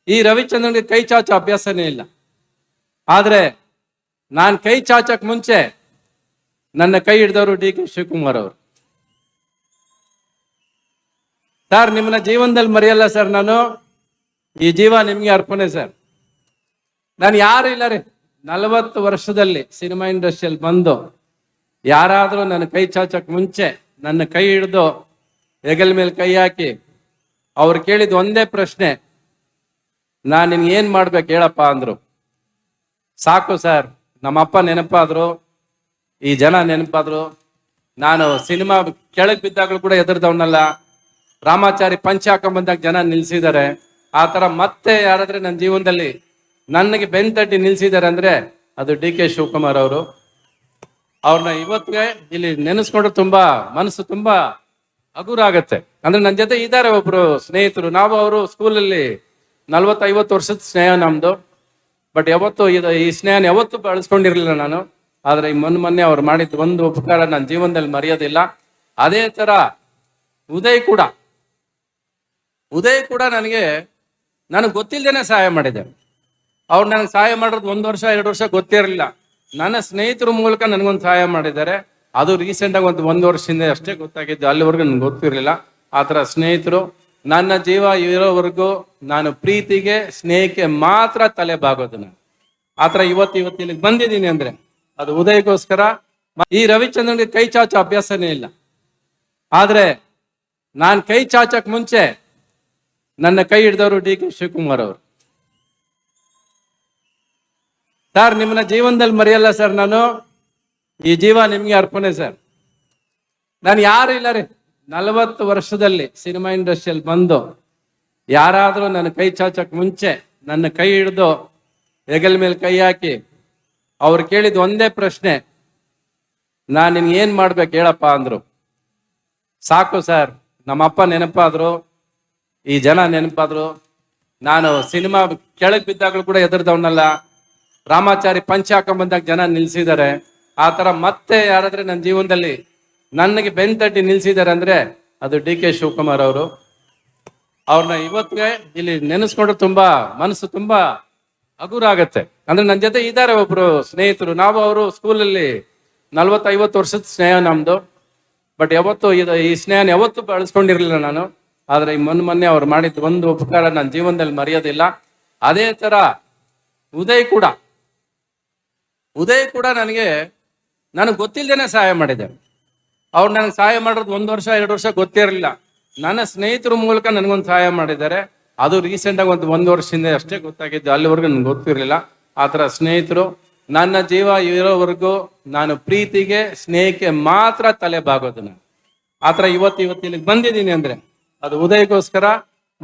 ಈ ರವಿಚಂದ್ರನ್ಗೆ ಕೈ ಚಾಚೋ ಅಭ್ಯಾಸನೇ ಇಲ್ಲ. ಆದ್ರೆ ನಾನು ಕೈ ಚಾಚಕ್ ಮುಂಚೆ ನನ್ನ ಕೈ ಹಿಡಿದವರು ಡಿ.ಕೆ. ಶಿವಕುಮಾರ್ ಅವರು. ಸರ್, ನಿಮ್ಮನ್ನ ಜೀವನದಲ್ಲಿ ಮರೆಯಲ್ಲ ಸರ್. ನಾನು ಈ ಜೀವ ನಿಮ್ಗೆ ಅರ್ಪಣೆ ಸರ್. ನಾನು ಯಾರು ಇಲ್ಲ ರೀ, 40 ವರ್ಷದಲ್ಲಿ ಸಿನಿಮಾ ಇಂಡಸ್ಟ್ರಿಯಲ್ಲಿ ಬಂದು ಯಾರಾದರೂ ನನ್ನ ಕೈ ಚಾಚಕ್ ಮುಂಚೆ ನನ್ನ ಕೈ ಹಿಡಿದು ಹೆಗಲ ಮೇಲೆ ಕೈ ಹಾಕಿ ಅವ್ರು ಕೇಳಿದ ಒಂದೇ ಪ್ರಶ್ನೆ, ನಾನು ನಿನ್ಗೆ ಏನ್ ಮಾಡ್ಬೇಕು ಹೇಳಪ್ಪ ಅಂದ್ರು. ಸಾಕು ಸರ್, ನಮ್ಮಪ್ಪ ನೆನಪಾದ್ರು, ಈ ಜನ ನೆನಪಾದ್ರು. ನಾನು ಸಿನಿಮಾ ಕೆಳಗೆ ಬಿದ್ದಾಗಲೂ ಕೂಡ ಎದುರ್ದವನಲ್ಲ. ರಾಮಾಚಾರಿ ಪಂಚ ಹಾಕೊಂಡ್ ಜನ ನಿಲ್ಸಿದ್ದಾರೆ. ಆ ತರ ಮತ್ತೆ ಯಾರಾದ್ರೆ ನನ್ನ ಜೀವನದಲ್ಲಿ ನನಗೆ ಬೆನ್ತಟ್ಟಿ ನಿಲ್ಸಿದ್ದಾರೆ ಅಂದ್ರೆ ಅದು ಡಿ.ಕೆ. ಶಿವಕುಮಾರ್ ಅವರು. ಅವ್ರನ್ನ ಇವತ್ತಿಗೆ ಇಲ್ಲಿ ನೆನೆಸ್ಕೊಂಡ್ರೆ ತುಂಬಾ ಮನಸ್ಸು ತುಂಬಾ ಹಗುರ ಆಗತ್ತೆ. ಅಂದ್ರೆ ನನ್ನ ಜೊತೆ ಇದ್ದಾರೆ ಒಬ್ರು ಸ್ನೇಹಿತರು. ನಾವು ಅವರು ಸ್ಕೂಲಲ್ಲಿ 40-50 ವರ್ಷದ ಸ್ನೇಹ ನಮ್ದು. ಬಟ್ ಯಾವತ್ತು ಈ ಸ್ನೇಹನ ಯಾವತ್ತೂ ಬಳಸ್ಕೊಂಡಿರ್ಲಿಲ್ಲ ನಾನು. ಆದ್ರೆ ಈ ಮೊನ್ನೆ ಅವ್ರು ಮಾಡಿದ ಒಂದು ಉಪಕಾರ ನನ್ನ ಜೀವನದಲ್ಲಿ ಮರೆಯೋದಿಲ್ಲ. ಅದೇ ತರ ಉದಯ್ ಕೂಡ ನನಗೆ ಗೊತ್ತಿಲ್ಲದೇನೆ ಸಹಾಯ ಮಾಡಿದೆ. ಅವ್ರು ನನಗೆ ಸಹಾಯ ಮಾಡೋದು 1 ವರ್ಷ 2 ವರ್ಷ ಗೊತ್ತಿರಲಿಲ್ಲ. ನನ್ನ ಸ್ನೇಹಿತರ ಮೂಲಕ ನನಗೊಂದು ಸಹಾಯ ಮಾಡಿದ್ದಾರೆ. ಅದು ರೀಸೆಂಟಾಗಿ ಒಂದು ವರ್ಷದಿಂದ ಅಷ್ಟೇ ಗೊತ್ತಾಗಿದ್ದು. ಅಲ್ಲಿವರೆಗೂ ನನಗೆ ಗೊತ್ತಿರಲಿಲ್ಲ. ಆ ಥರ ಸ್ನೇಹಿತರು ನನ್ನ ಜೀವ ಇರೋವರೆಗೂ ನಾನು ಪ್ರೀತಿಗೆ ಸ್ನೇಹಕ್ಕೆ ಮಾತ್ರ ತಲೆ ಬಾಗೋದು. ನಾನು ಆ ಥರ ಇವತ್ತು ಇಲ್ಲಿಗೆ ಬಂದಿದ್ದೀನಿ ಅಂದ್ರೆ ಅದು ಉದಯಗೋಸ್ಕರ. ಈ ರವಿಚಂದ್ರನ್ಗೆ ಕೈ ಚಾಚೋ ಅಭ್ಯಾಸನೇ ಇಲ್ಲ. ಆದ್ರೆ ನಾನು ಕೈ ಚಾಚಕ್ ಮುಂಚೆ ನನ್ನ ಕೈ ಹಿಡಿದವರು ಡಿ.ಕೆ. ಶಿವಕುಮಾರ್ ಅವರು. ಸರ್, ನಿಮ್ಮನ್ನ ಜೀವನದಲ್ಲಿ ಮರೆಯಲ್ಲ ಸರ್. ನಾನು ಈ ಜೀವ ನಿಮ್ಗೆ ಅರ್ಪಣೆ ಸರ್. ನಾನು ಯಾರು ಇಲ್ಲ ರೀ, 40 ವರ್ಷದಲ್ಲಿ ಸಿನಿಮಾ ಇಂಡಸ್ಟ್ರಿಯಲ್ಲಿ ಬಂದು ಯಾರಾದರೂ ನನ್ನ ಕೈ ಚಾಚಕ್ ಮುಂಚೆ ನನ್ನ ಕೈ ಹಿಡಿದು ಹೆಗಲ ಮೇಲೆ ಕೈ ಹಾಕಿ ಅವ್ರು ಕೇಳಿದ ಒಂದೇ ಪ್ರಶ್ನೆ, ನಾನು ನಿನ್ಗೆ ಏನ್ ಮಾಡ್ಬೇಕು ಹೇಳಪ್ಪ ಅಂದ್ರು. ಸಾಕು ಸರ್, ನಮ್ಮಪ್ಪ ನೆನಪಾದ್ರು, ಈ ಜನ ನೆನಪಾದ್ರು. ನಾನು ಸಿನಿಮಾ ಕೆಳಗೆ ಬಿದ್ದಾಗಲೂ ಕೂಡ ಎದುರ್ದವನಲ್ಲ. ರಾಮಾಚಾರಿ ಪಂಚ ಹಾಕೊಂಡ್ ಜನ ನಿಲ್ಸಿದ್ದಾರೆ. ಆ ತರ ಮತ್ತೆ ಯಾರಾದ್ರೆ ನನ್ನ ಜೀವನದಲ್ಲಿ ನನಗೆ ಬೆನ್ತಟ್ಟಿ ನಿಲ್ಸಿದ್ದಾರೆ ಅಂದ್ರೆ ಅದು ಡಿ.ಕೆ. ಶಿವಕುಮಾರ್ ಅವರು. ಅವ್ರನ್ನ ಇವತ್ತಿಗೆ ಇಲ್ಲಿ ನೆನೆಸ್ಕೊಂಡ್ರೆ ತುಂಬಾ ಮನಸ್ಸು ತುಂಬಾ ಹಗುರ ಆಗತ್ತೆ. ಅಂದ್ರೆ ನನ್ನ ಜೊತೆ ಇದ್ದಾರೆ ಒಬ್ರು ಸ್ನೇಹಿತರು. ನಾವು ಅವರು ಸ್ಕೂಲಲ್ಲಿ 40-50 ವರ್ಷದ ಸ್ನೇಹ ನಮ್ದು. ಬಟ್ ಯಾವತ್ತು ಈ ಸ್ನೇಹನ ಯಾವತ್ತೂ ಬಳಸ್ಕೊಂಡಿರ್ಲಿಲ್ಲ ನಾನು. ಆದ್ರೆ ಈ ಮೊನ್ನೆ ಅವ್ರು ಮಾಡಿದ ಒಂದು ಉಪಕಾರ ನನ್ನ ಜೀವನದಲ್ಲಿ ಮರೆಯೋದಿಲ್ಲ. ಅದೇ ತರ ಉದಯ್ ಕೂಡ ನನಗೆ ಗೊತ್ತಿಲ್ಲದೇನೆ ಸಹಾಯ ಮಾಡಿದೆ. ಅವ್ರು ನನಗೆ ಸಹಾಯ ಮಾಡೋದು 1 ವರ್ಷ 2 ವರ್ಷ ಗೊತ್ತಿರಲಿಲ್ಲ. ನನ್ನ ಸ್ನೇಹಿತರ ಮೂಲಕ ನನಗೊಂದು ಸಹಾಯ ಮಾಡಿದ್ದಾರೆ. ಅದು ರೀಸೆಂಟಾಗಿ ಒಂದು ವರ್ಷದಿಂದ ಅಷ್ಟೇ ಗೊತ್ತಾಗಿದ್ದು. ಅಲ್ಲಿವರೆಗೂ ನನಗೆ ಗೊತ್ತಿರಲಿಲ್ಲ. ಆ ಥರ ಸ್ನೇಹಿತರು ನನ್ನ ಜೀವ ಇರೋವರೆಗೂ ನಾನು ಪ್ರೀತಿಗೆ ಸ್ನೇಹಕ್ಕೆ ಮಾತ್ರ ತಲೆ ಬಾಗೋದು. ನಾನು ಆ ಥರ ಇವತ್ತು ಇಲ್ಲಿಗೆ ಬಂದಿದ್ದೀನಿ ಅಂದ್ರೆ ಅದು ಉದಯಗೋಸ್ಕರ.